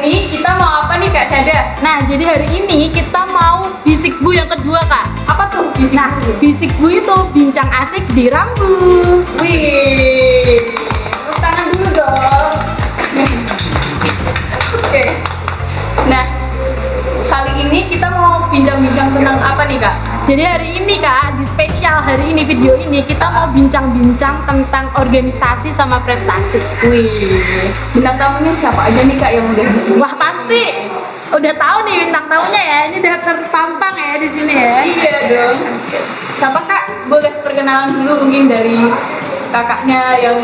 ini kita mau apa nih Kak Syada? Nah, jadi hari ini kita mau bisik bu yang kedua, Kak. Apa tuh bisik Nah, bu? bisik bu itu bincang asik di Rambu. Wih, tepuk tangan dulu dong. Oke. Nah, kali ini kita mau bincang-bincang tentang apa nih Kak? Jadi hari ini, Kak, di spesial hari ini video ini kita mau bincang-bincang tentang organisasi sama prestasi. Wih, bintang tamunya siapa aja nih Kak yang udah di sini? Wah, pasti udah tahu nih bintang tamunya ya. Ini udah terpampang ya di sini ya. Iya dong. Siapa Kak? Boleh perkenalan dulu mungkin dari kakaknya yang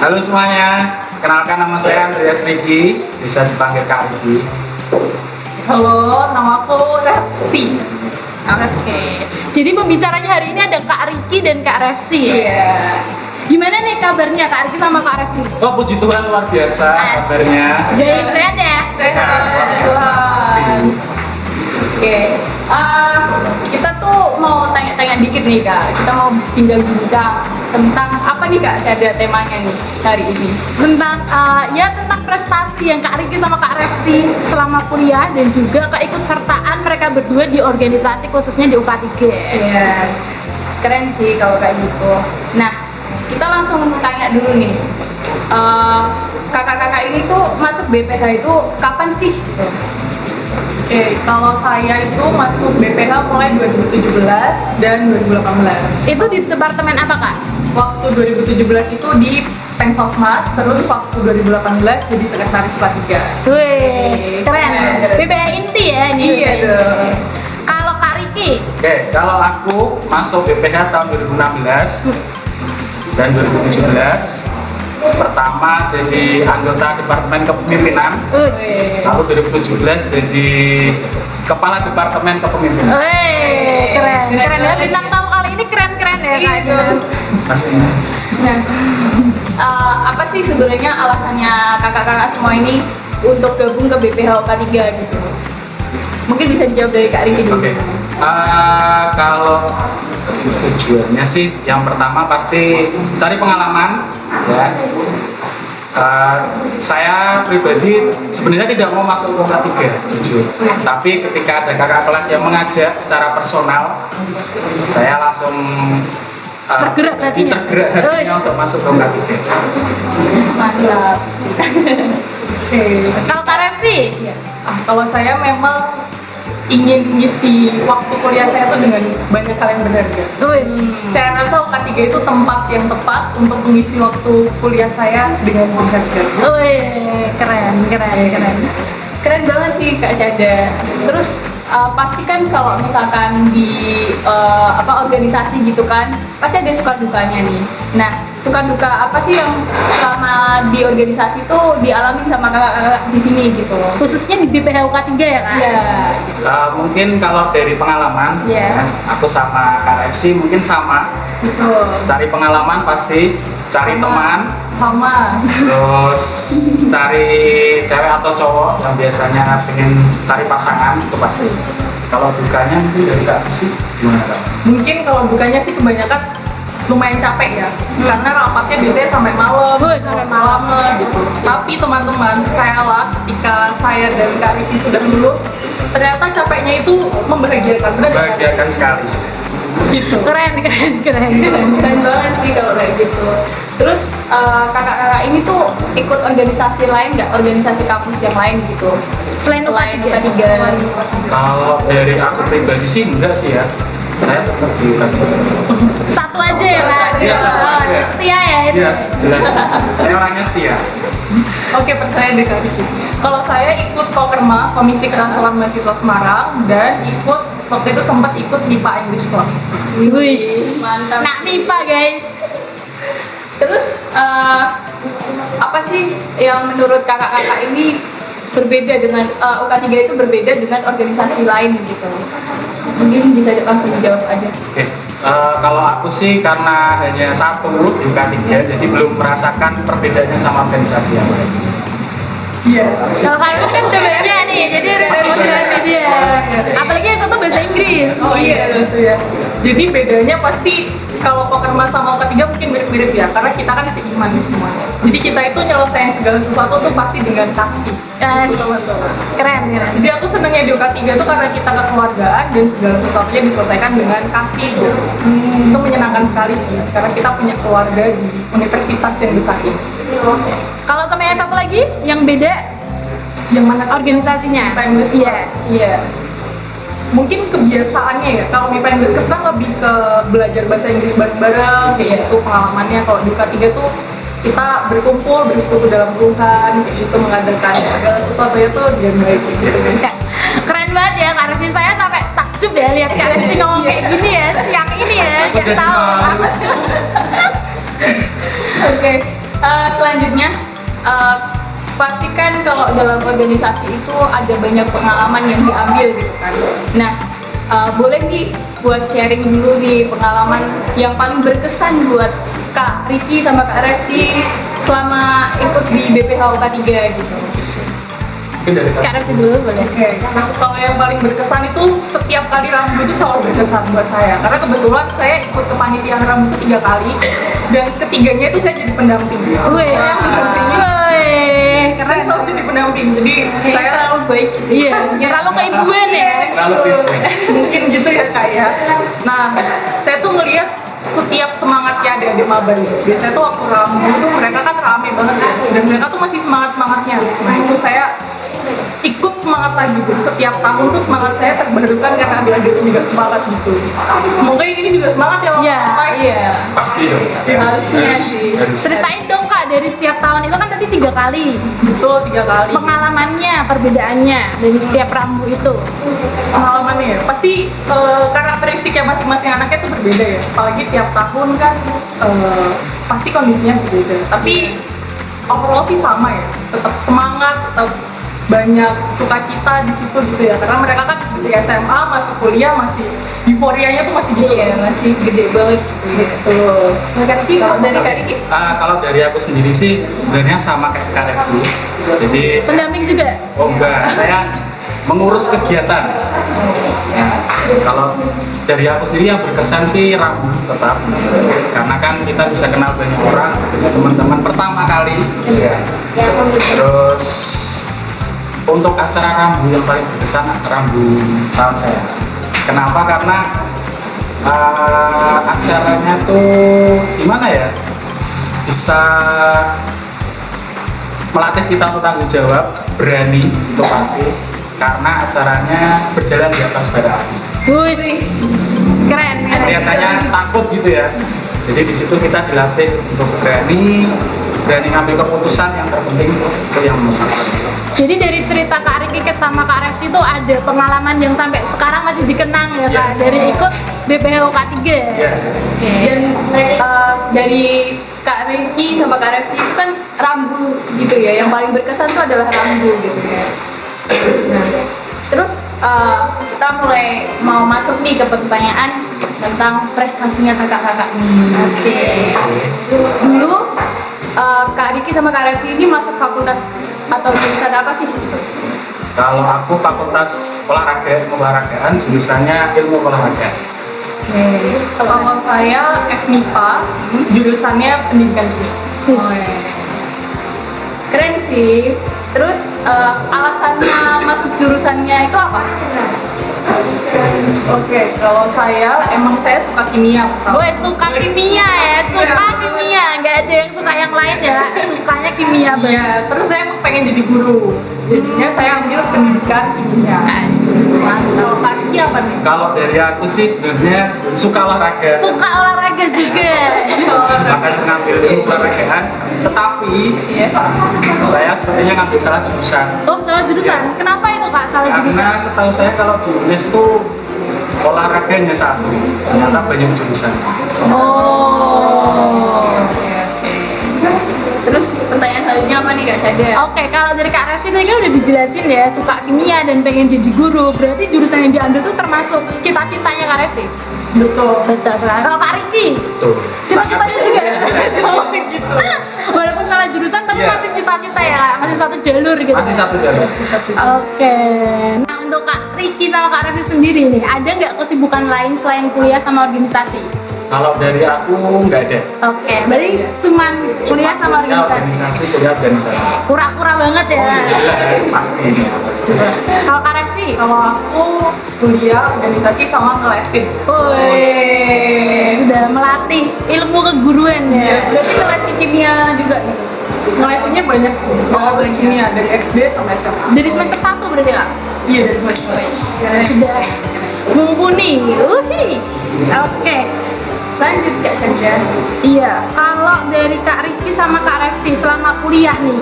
Halo semuanya, kenalkan nama saya Andreas Riki, bisa dipanggil Kak Riki. halo, namaku Refsi. Refsi. Jadi pembicaranya hari ini ada Kak Riki dan Kak Refsi. Iya. Gimana nih kabarnya Kak Riki sama Kak Refsi? Oh puji Tuhan luar biasa kabarnya. Jadi sehat ya? Sehat luar biasa pasti. Oke, kita tuh mau tanya-tanya dikit nih Kak. Kita mau bincang-bincang tentang apa nih Kak? Saya ada temanya nih hari ini. Tentang tentang prestasi yang Kak Riki sama Kak Refsi selama kuliah dan juga keikutsertaan mereka berdua di organisasi khususnya di UK3. Iya, keren sih kalau kayak gitu. Nah, kita langsung tanya dulu nih. Kakak-kakak ini tuh masuk BPH itu kapan sih? Oke, kalau saya itu masuk BPH mulai 2017 dan 2018. Itu di departemen apa Kak? Waktu 2017 itu di Pensosmas, terus waktu 2018 jadi sekretaris P3. Wih, keren. BPH inti ya ini. Iya dong. Kalau Kak Riki, Oke, kalau aku masuk BPH tahun 2016 dan 2017. Pertama jadi anggota Departemen Kepemimpinan, lalu 2017 jadi Kepala Departemen Kepemimpinan. wih, keren ya. Bintang tamu kali ini keren-keren ya Iya Kak. dong. Pastinya. Nah, apa sih sebenarnya alasannya kakak-kakak semua ini untuk gabung ke BPH UK3 gitu? Mungkin bisa dijawab dari Kak Riki dulu. Oke. Kalau tujuannya sih yang pertama pasti cari pengalaman ya. Saya pribadi sebenarnya tidak mau masuk ke K3 jujur, tapi ketika ada kakak kelas yang mengajak secara personal, saya langsung Tergerak hatinya. tergerak hatinya Uish. untuk masuk ke K3. Mantap. Oke. Kalau Kak Refsi, Kalau saya memang ingin mengisi waktu kuliah saya tuh dengan banyak hal yang berharga. wih, Saya rasa UK3 itu tempat yang tepat untuk mengisi waktu kuliah saya dengan berharga. wih, keren. Keren banget sih Kak Syada. Terus pasti kan kalau misalkan di organisasi gitu kan, pasti ada suka dukanya nih. Nah, suka duka apa sih yang selama di organisasi tuh dialamin sama kakak-kakak di sini gitu loh? Khususnya di BPH UK3 ya Kak? Iya. Mungkin kalau dari pengalaman, Iya. aku sama Kak FC mungkin sama. Betul. Cari pengalaman pasti, cari teman, Sama. terus cari cewek atau cowok yang biasanya pengen cari pasangan itu pasti. Kalau dukanya mungkin dari Kak FC gimana Kak? Mungkin kalau dukanya sih kebanyakan lumayan capek ya, karena rapatnya biasanya sampai malam, Wih, sampai malam. gitu. Tapi teman-teman percayalah, ketika saya dan Kak Riki sudah lulus, ternyata capeknya itu membahagiakan, benar nggak, Kak? Membahagiakan sekali. Gitu. Keren. Keren banget sih kalau kayak gitu. Terus kakak-kakak ini tuh ikut organisasi lain nggak? Organisasi kampus yang lain gitu? Selain UK3. Kalau dari aku pribadi sih enggak sih ya. Saya tetap di K3. Satu aja ya Kak? Iya, satu Oh, aja. setia ya itu? Iya, jelas. Saya orangnya setia. Oke, percaya deh Kak Riki. Kalau saya ikut Kokerma, Komisi Kenasionalan Mahasiswa Semarang, dan waktu itu sempat ikut MIPA English Club. Wih, Mantap. nak MIPA guys. Terus apa sih yang menurut kakak-kakak ini berbeda dengan UK3 itu berbeda dengan organisasi lain gitu? Mungkin bisa langsung dijawab aja. Oke. Kalau aku sih karena hanya satu di K3, jadi belum merasakan perbedaannya sama organisasi yang lain. Iya. Kalau kalian kan udah banyak nih, jadi ada motivasi dia. Apalagi yang satu bahasa Inggris. Oh iya, gitu ya. Jadi bedanya pasti kalau Kokerma sama U3 mungkin mirip-mirip ya, karena kita kan seiman nih semuanya. Jadi kita itu nyelesain segala sesuatu tuh pasti dengan kasih. Yes. Gitu, teman-teman. Keren, keren. Jadi aku senengnya di UK3 tuh karena kita kekeluargaan dan segala sesuatunya diselesaikan dengan kasih gitu. Itu menyenangkan sekali sih, karena kita punya keluarga di universitas yang besar ini. Kalau sama yang satu lagi, yang beda, Yang mana organisasinya? MIPA English Club? Iya. Iya. Mungkin kebiasaannya ya, kalau MIPA English Club kan lebih ke belajar bahasa Inggris bareng-bareng, kayak gitu pengalamannya. Kalau di UK3 tuh kita berkumpul, bersekutu dalam Tuhan, kayak gitu, mengadakan segala sesuatunya tuh dengan baik kayak gitu guys. Ya, keren banget ya Kak Resi, saya sampai takjub ya lihat Kak Resi ngomong kayak gini ya siang ini ya, Aku nggak jadi tahu. malu. Oke, selanjutnya pastikan kalau dalam organisasi itu ada banyak pengalaman yang diambil gitu kan. Nah, boleh nih buat sharing dulu nih pengalaman yang paling berkesan buat Kak Riki sama Kak Refsi selama ikut di BPH UK3 gitu. Mungkin dari Kak Resi dulu boleh. Oke, karena kalau yang paling berkesan itu setiap kali Rambu itu selalu berkesan buat saya. Karena kebetulan saya ikut kepanitiaan Rambu itu 3 kali dan ketiganya itu saya jadi pendamping. Wih, Saya keren. selalu jadi pendamping. Jadi Kayak saya terlalu baik gitu. Iya, terlalu keibuan ya. Terlalu gitu. pintar. Mungkin gitu ya Kak ya. Nah, saya tuh ngelihat setiap semangatnya adik-adik maba nih. Biasanya tuh waktu Rambu tuh mereka kan rame banget ya. Dan mereka tuh masih semangat-semangatnya. Nah, itu saya ikut semangat lagi tuh. Setiap tahun tuh semangat saya terbarukan karena adik-adik juga semangat gitu. Semoga yang ini juga semangat ya. Iya, Iya. pasti dong. Harusnya sih. Ceritain dong Kak, dari setiap tahun itu kan tadi 3 kali. Betul 3 kali. Pengalamannya, perbedaannya dari setiap Rambu itu. Pengalamannya ya pasti karakteristiknya masing-masing anaknya tuh berbeda ya, apalagi tiap tahun kan pasti kondisinya berbeda, tapi overall sih sama ya, tetap semangat, tetap banyak sukacita di situ gitu ya, karena mereka kan di SMA masuk kuliah masih euforianya tuh masih gitu. Iya, masih gede banget gitu. Kalau dari Kak Riki? Kalau dari aku sendiri sih sebenarnya sama kayak Kak Refsi. Jadi Pendamping juga. oh enggak, saya mengurus kegiatan. Nah, kalau dari aku sendiri yang berkesan sih Rambu tetap, karena kan kita bisa kenal banyak orang, punya teman-teman pertama kali. Iya. Terus untuk acara Rambu yang paling berkesan Rambu tahun saya. Kenapa? Karena acaranya tuh gimana ya? Bisa melatih kita untuk tanggung jawab, berani itu pasti. Karena acaranya berjalan di atas bara api. Wih, keren. Kelihatannya takut gitu ya. Jadi di situ kita dilatih untuk berani ngambil keputusan yang terpenting itu yang nomor 1. Jadi dari cerita Kak Riki sama Kak Refsi itu ada pengalaman yang sampai sekarang masih dikenang ya Kak, Iya. dari ikut BPH UK3. Ya. Oke. Dan dari Kak Riki sama Kak Refsi itu kan Rambu gitu ya, yang paling berkesan itu adalah Rambu gitu ya. Nah, terus kita mulai mau masuk nih ke pertanyaan tentang prestasinya kakak-kakak nih. Oke. Dulu Kak Riki sama Kak Refsi ini masuk fakultas atau jurusan apa sih? Kalau aku fakultas olahragaan, jurusannya ilmu olahraga. Kalau saya FMIPA, jurusannya pendidikan kimia. Wis. Keren sih. Terus alasannya masuk jurusannya itu apa? Oke, kalau saya emang saya suka kimia. Gue suka kimia ya, suka kimia, nggak ada yang suka yang lain ya, sukanya kimia banget. Iya, terus saya emang pengen jadi guru. Jadinya saya ambil pendidikan kimia. Kalau Kak Riki apa nih? Kalau dari aku sih sebenarnya suka olahraga. Suka olahraga juga. Makanya ngambil ilmu olahragaan, tetapi saya sepertinya ngambil salah jurusan. Oh, salah jurusan. Kenapa itu Kak, salah jurusan? Karena setahu saya kalau di UNES tuh olahraganya satu, ternyata banyak jurusan. Oh. Terus pertanyaan selanjutnya apa nih Kak Sada? Oke, kalau dari Kak Refsi tadi kan udah dijelasin ya, suka kimia dan pengen jadi guru. Berarti jurusan yang diambil tuh termasuk cita-citanya Kak Refsi? Betul. Betul sekali. Kalau Kak Riki, Tuh. cita-citanya juga? Gitu. Walaupun salah jurusan tapi Iya. masih cita-cita ya Kak? Masih satu jalur gitu? Masih satu jalur. Oke. Nah untuk Kak Riki sama Kak Refsi sendiri nih, ada nggak kesibukan lain selain kuliah sama organisasi? Kalau dari aku nggak ada. Oke, berarti cuman kuliah sama Kuliah organisasi. kuliah organisasi. Kura-kura banget ya. Jelas pasti ini. Kalau Kak Refsi? Kalau aku kuliah organisasi sama ngelesin. Woi, sudah melatih ilmu keguruan ya. Berarti kelas kimia juga gitu. Ngelesinnya banyak sih. Kalau kimia dari XD sampai SMA. Dari semester 1 berarti Kak? Iya dari semester. Sudah mumpuni. Oke. Lanjut Kak Sandra. Iya, kalau dari Kak Rifki sama Kak Refsi selama kuliah nih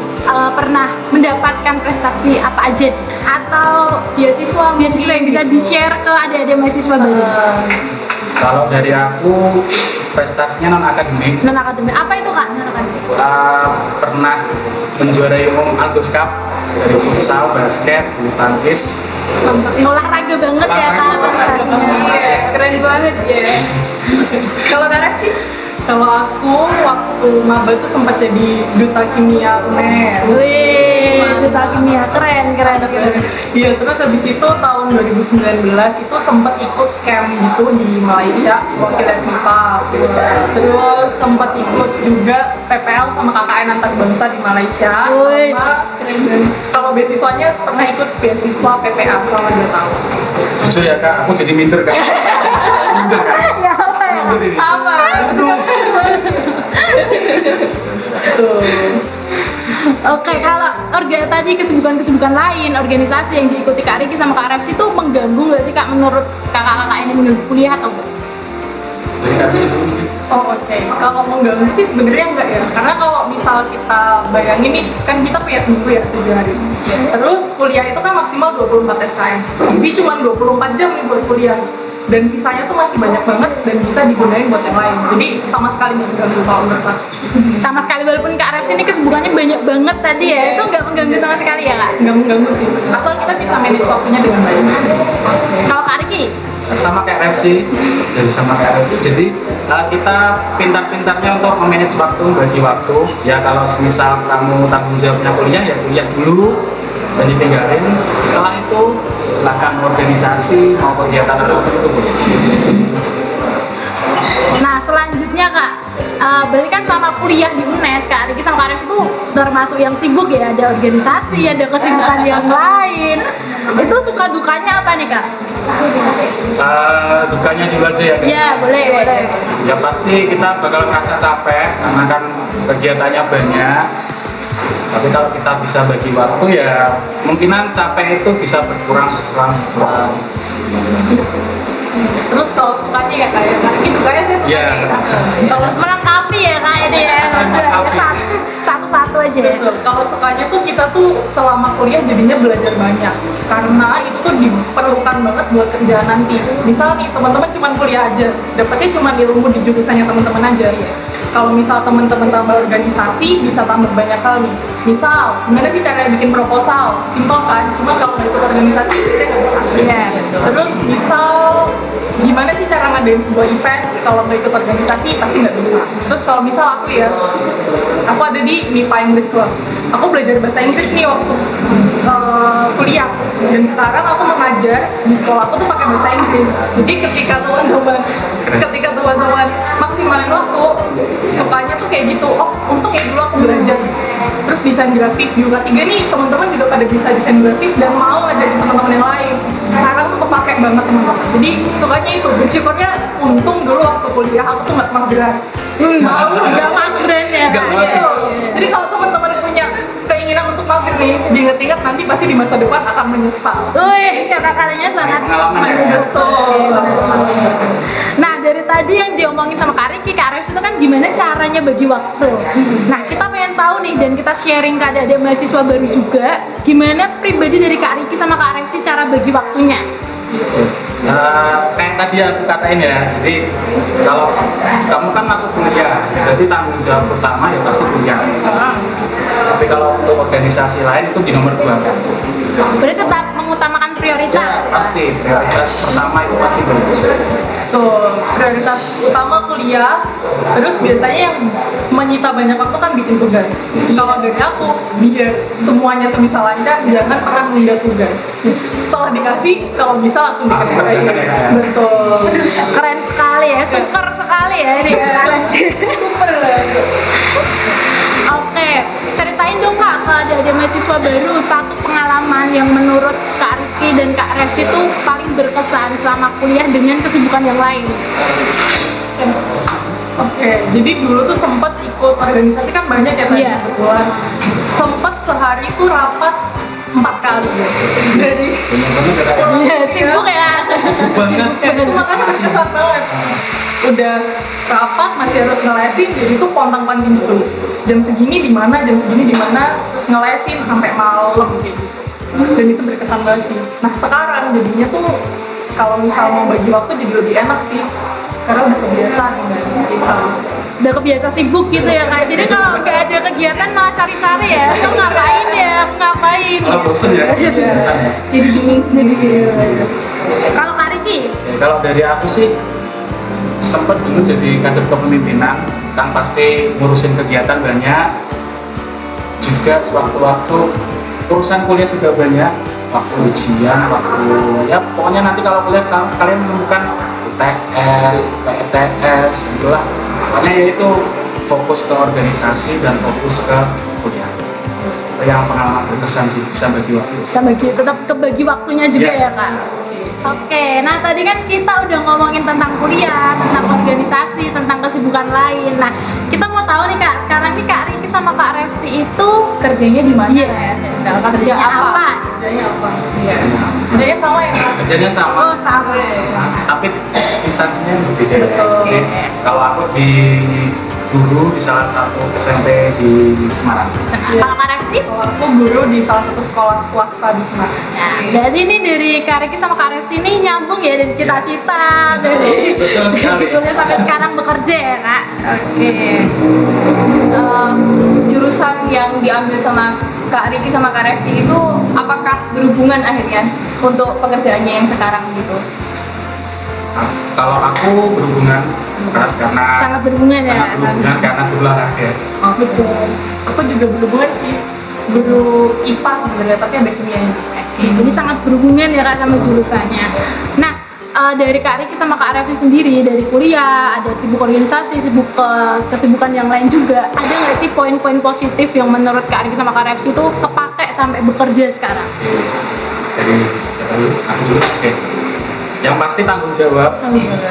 pernah mendapatkan prestasi apa aja atau Beasiswa yang bisa di-share ke adik-adik mahasiswa baru? Kalau dari aku prestasinya non akademik. Non akademik. Apa itu Kak? Non akademik. Pernah menjuarai umum Algus Cup dari futsal, basket, bulu tangkis. Olahraga banget ya Kak Olahraga. prestasinya. Iya, keren banget ya. Kalau Kak Ref sih? Kalau aku waktu maba tuh sempat jadi duta kimia UNER. Wih, duta kimia keren. Iya, terus habis itu tahun 2019 itu sempat ikut camp gitu di Malaysia wakilan MIPA. Terus sempat ikut juga PPL sama KKN antar bangsa di Malaysia. Wih. Dan kalau beasiswanya pernah ikut beasiswa PPA selama 2 tahun. Jujur ya Kak, aku jadi minder Kak. Minder Kak. Ya apa ya? Minder ini. Sama. Tuh. Oke, kalau tadi kesibukan lain, organisasi yang diikuti Kak Riki sama Kak Refsi itu mengganggu nggak sih Kak menurut kakak-kakak ini menurut kuliah atau enggak? Dari Kak Rusi dulu. Oh oke, kalau mengganggu sih sebenarnya enggak ya, karena kalau misal kita bayangin nih, kan kita punya seminggu ya 7 hari. Terus kuliah itu kan maksimal 24 SKS, jadi cuma 24 jam nih buat kuliah. Dan sisanya tuh masih banyak banget dan bisa digunain buat yang lain. Jadi sama sekali nggak mengganggu kalau menurut aku. Sama sekali walaupun Kak Refsi ini kesibukannya banyak banget tadi ya, itu nggak mengganggu sama sekali ya Kak? Nggak mengganggu sih, asal kita bisa manage waktunya dengan baik. Kalau Kak Riki? Sama kayak Refsi, jadi sama kayak Refsi. Jadi kita pintar-pintarnya untuk memanage waktu, bagi waktu. Ya kalau semisal kamu tanggung jawabnya kuliah, ya kuliah dulu dan ditinggalin. Setelah itu silakan organisasi mau kegiatan apapun itu boleh. Nah selanjutnya Kak, berarti kan selama kuliah di UNES Kak Riki sama Kak Refsi itu termasuk yang sibuk ya, ada organisasi, ada kesibukan yang lain. Itu suka dukanya apa nih Kak? Dukanya dulu aja ya Kak. Ya boleh. Ya pasti kita bakal merasa capek karena kan kegiatannya banyak. Tapi kalau kita bisa bagi waktu ya kemungkinan capek itu bisa berkurang. Terus kalau sukanya ya kayak Riki dukanya saya suka Iya. Kalau Melengkapi ya Kak ini ya. Melengkapi. Satu-satu aja. Betul. Kalau sukanya tuh kita tuh selama kuliah jadinya belajar banyak karena itu tuh diperlukan banget buat kerjaan nanti. Misal nih teman-teman cuma kuliah aja, dapetnya cuma ilmu di jurusannya teman-teman aja. Kalau misal teman-teman tambah organisasi bisa tambah banyak hal nih. Misal gimana sih cara bikin proposal? Simpel kan? Cuma kalau nggak ikut organisasi saya nggak bisa. Iya. Terus misal gimana sih cara ngadain sebuah event? Kalau nggak ikut organisasi pasti nggak bisa. Terus kalau misal aku ya, aku ada di MIPA Inggris Club. Aku belajar bahasa Inggris nih waktu kuliah dan sekarang aku mengajar di sekolah aku tuh pakai bahasa Inggris. Jadi ketika teman-teman maksimalin waktu, sukanya tuh kayak gitu. Oh, untung ya dulu aku belajar. Terus desain grafis di UK3 nih teman-teman juga pada bisa desain grafis dan mau ngajarin teman-teman yang lain. Sekarang tuh kepake banget teman-teman. Jadi sukanya itu, bersyukurnya untung dulu waktu kuliah aku tuh nggak mageran. Gak mageran ya. Nggak Kak? mageran. Jadi kalau teman-teman punya keinginan untuk mager nih, diinget-inget nanti pasti di masa depan akan menyesal. Wih, kata-katanya sangat Pengalaman ya. betul. Nah, dari tadi yang diomongin sama Kak Riki, Kak Refsi itu kan gimana caranya bagi waktu. Nah, kita pengen tahu nih dan kita sharing ke adik-adik mahasiswa baru juga, gimana pribadi dari Kak Riki sama Kak Refsi cara bagi waktunya. Kayak tadi aku katain ya, jadi kalau kamu kan masuk kuliah, berarti tanggung jawab utama ya pasti kuliah. Tapi kalau untuk organisasi lain itu di nomor 2 kan. Berarti tetap mengutamakan prioritas. Ya, pasti prioritas pertama itu pasti kuliah. Tuh, prioritas utama kuliah, terus biasanya yang menyita banyak waktu kan bikin tugas. Kalau dari aku, biar semuanya tuh bisa lancar, jangan pernah menunda tugas. Setelah dikasih, kalau bisa langsung dikerjain. Betul. Keren sekali sekali ya, super sekali ya ini Super lah. Oke, ceritain dong Kak ke adik-adik mahasiswa baru satu pengalaman yang menurut Kak Riki dan Kak Reps itu paling berkesan selama kuliah dengan kesibukan yang lain. Oke, jadi dulu tuh sempet ikut organisasi kan banyak ya tadi Iya. kebetulan. Sempet sehari tuh rapat 4 kali ya. Dari Iya, sibuk ya. banget. itu makanya berkesan banget. Udah rapat masih harus ngelesin, jadi tuh pontang-panting gitu. Jam segini di mana, jam segini di mana, terus ngelesin sampai malam kayak gitu. Dan itu berkesan banget sih. Nah sekarang jadinya tuh kalau misal mau bagi waktu jadi lebih enak sih, karena udah kebiasaan dengan kita. Udah kebiasa sibuk gitu ya Kak. Jadi kalau nggak ada kegiatan malah cari-cari ya. Itu ngapain ya? Ngapain? Malah bosen ya. Jadi bingung sendiri. Kalau Kak Riki, Ya, kalau dari aku sih sempat dulu jadi kader kepemimpinan, kan pasti ngurusin kegiatan banyak, juga sewaktu-waktu urusan kuliah juga banyak, waktu ujian, waktu ya pokoknya nanti kalau kuliah kalian menemukan UTS, PTS, itulah pokoknya yaitu fokus ke organisasi dan fokus ke kuliah. Itu yang pengalaman berkesan sih, bisa bagi waktu. kita tetap kebagi waktunya juga Iya. ya Kak. Oke, nah tadi kan kita udah ngomongin tentang kuliah, tentang organisasi, tentang kesibukan lain. Nah, kita mau tahu nih Kak, sekarang nih Kak Riki sama Kak Repsi itu Kerjanya di mana? iya, kerja Kerja apa? apa? Kerjanya apa? Iya. Kerjanya sama ya Kak? Kerjanya sama. Oh, sama. Tapi instansinya berbeda ya. Betul. Jadi kalau aku di guru di salah satu SMP di Semarang. Iya. Kalau Kak Repsi? Kalau aku guru di salah satu sekolah swasta di Semarang. Nah, jadi ini dari Kak Riki sama Kak Repsi ini nyambung ya dari cita-cita, dari Betul sekali. kuliah sampai sekarang bekerja ya Kak. Oke. Jurusan yang diambil sama Kak Riki sama Kak Repsi itu apakah berhubungan akhirnya untuk pekerjaannya yang sekarang gitu? Nah, kalau aku berhubungan erat karena Sangat berhubungan ya. sangat berhubungan karena guru olahraga. Betul. Aku juga berhubungan sih. Guru IPA sebenarnya, tapi ada kimianya. Jadi sangat berhubungan ya Kak sama jurusannya. Nah, dari Kak Riki sama Kak Repsi sendiri dari kuliah ada sibuk organisasi, sibuk kesibukan yang lain juga. Ada nggak sih poin-poin positif yang menurut Kak Riki sama Kak Repsi itu kepake sampai bekerja sekarang? Oke. Jadi siapa dulu? Aku dulu. Oke. Yang pasti tanggung jawab.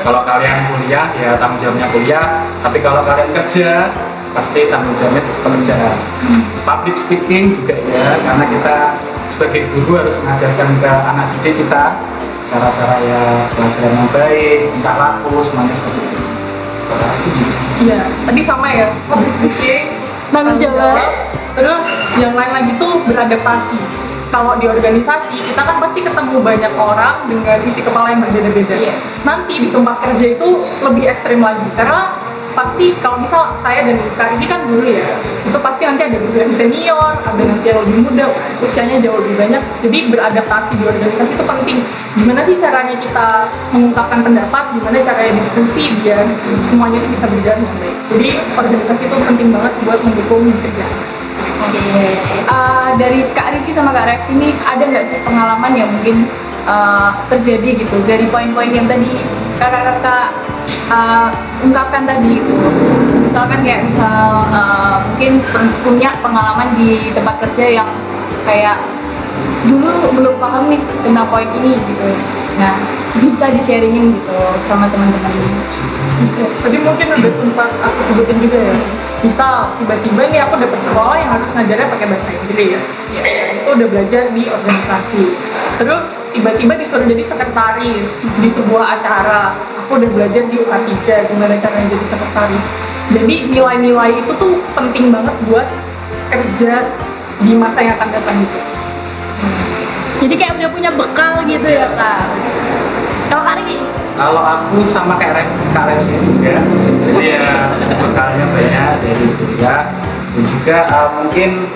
Kalau kalian kuliah ya tanggung jawabnya kuliah, tapi kalau kalian kerja pasti tanggung jawabnya pekerjaan. Public speaking juga ya, karena kita sebagai guru harus mengajarkan ke anak didik kita cara-cara ya pelajaran yang baik, tingkah laku, semuanya seperti itu. Terima kasih. Iya, tadi sama ya, public speaking, Tanggung jawab. Terus yang lain lagi tuh beradaptasi. Kalau di organisasi, kita kan pasti ketemu banyak orang dengan isi kepala yang berbeda-beda. Iya. Nanti di tempat kerja itu lebih ekstrim lagi, karena pasti kalau misal saya dan Kak Riki kan dulu ya, itu pasti nanti ada guru yang senior, ada nanti yang lebih muda, usianya jauh lebih banyak. Jadi beradaptasi di organisasi itu penting. Gimana sih caranya kita mengungkapkan pendapat, gimana caranya diskusi biar semuanya itu bisa berjalan dengan baik. Jadi organisasi itu penting banget buat mendukung kerjaan. Oke. Dari Kak Riki sama Kak Reps ini ada nggak sih pengalaman yang mungkin terjadi gitu dari poin-poin yang tadi kakak-kakak ungkapkan tadi gitu. Misalkan kayak mungkin punya pengalaman di tempat kerja yang kayak dulu belum paham nih tentang poin ini gitu. Nah, bisa di-sharingin gitu sama teman-teman. Tadi mungkin udah sempat aku sebutin juga ya. Misal tiba-tiba nih aku dapat sekolah yang harus ngajarnya pakai bahasa Inggris. Ya, itu udah belajar di organisasi. Terus tiba-tiba disuruh jadi sekretaris di sebuah acara. Aku udah belajar di UK3 gimana caranya jadi sekretaris. Jadi nilai-nilai itu tuh penting banget buat kerja di masa yang akan datang gitu. Jadi kayak udah punya bekal gitu ya Kak. Kalau Kak Riki? Kalau aku sama kayak Kak Repsi juga, jadi ya bekalnya banyak dari kuliah dan juga mungkin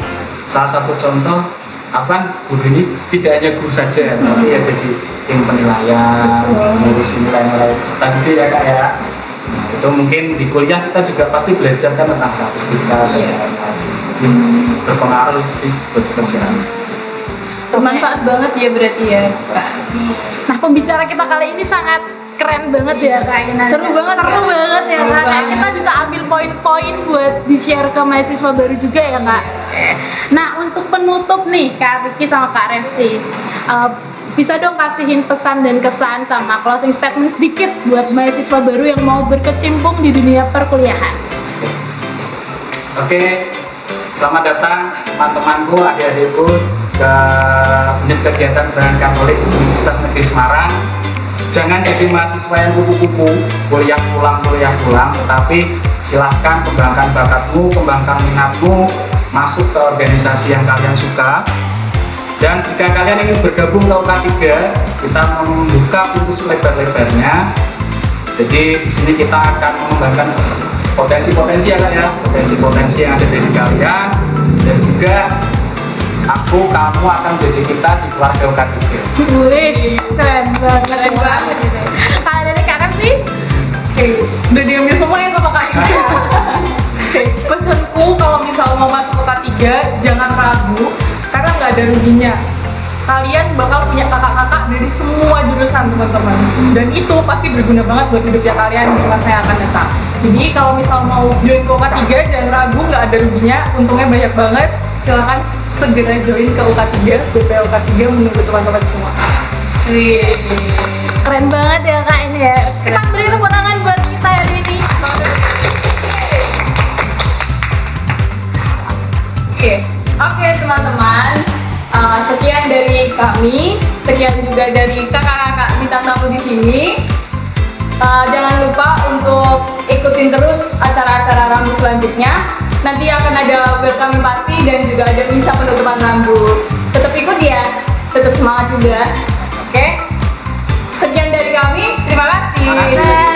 salah satu contoh aku kan guru ini tidak hanya guru saja, tapi ya jadi tim penilaian, ngurusin nilai-nilai studi ya Kak ya. Nah, itu mungkin di kuliah kita juga pasti belajar kan tentang statistika dan Iya. lain-lain. Jadi berpengaruh sih buat pekerjaan. Bermanfaat banget ya berarti ya Kak. Nah, pembicara kita kali ini sangat Keren banget ya Kak Ina. Seru banget Seru kan? banget ya Seru Kak. banget. Kita bisa ambil poin-poin buat di-share ke mahasiswa baru juga ya Kak. Nah untuk penutup nih Kak Riki sama Kak Refsi, bisa dong kasihin pesan dan kesan sama closing statement sedikit buat mahasiswa baru yang mau berkecimpung di dunia perkuliahan. Oke, selamat datang teman-temanku, adik-adikku ke unit kegiatan Gerakan Katolik Universitas Negeri Semarang. Jangan jadi mahasiswa yang kupu-kupu, kuliah pulang, tetapi silahkan kembangkan bakatmu, kembangkan minatmu, masuk ke organisasi yang kalian suka. Dan jika kalian ingin bergabung ke UK3, kita membuka pintu selebar-lebarnya. Jadi di sini kita akan mengembangkan potensi-potensi potensi-potensi yang ada di kalian, dan juga kamu akan menjadi kita di keluarga UK3. Wis, keren banget. Keren banget gitu. Kalau dari Kak Refsi? Oke, udah diambil semua ya sama Kak Ina. Oke, pesanku kalau misal mau masuk ke K3, jangan ragu karena nggak ada ruginya. Kalian bakal punya kakak-kakak dari semua jurusan teman-teman, dan itu pasti berguna banget buat hidupnya kalian di masa yang akan datang. Jadi kalau misal mau join ke UK3, jangan ragu, nggak ada ruginya, untungnya banyak banget. Silahkan segera join ke UK3, BPL UK3 menunggu teman-teman semua. Keren banget ya Kak ini ya. Kita beri tepuk tangan buat kita hari ini. Oke teman-teman, sekian dari kami, sekian juga dari kakak-kakak bintang tamu di sini. Jangan lupa untuk ikutin terus acara-acara rambut selanjutnya. Nanti akan ada welcoming party dan juga ada misa penutupan rambut. Tetap ikut ya, tetap semangat juga. Oke, sekian dari kami. Terima kasih. Terima kasih.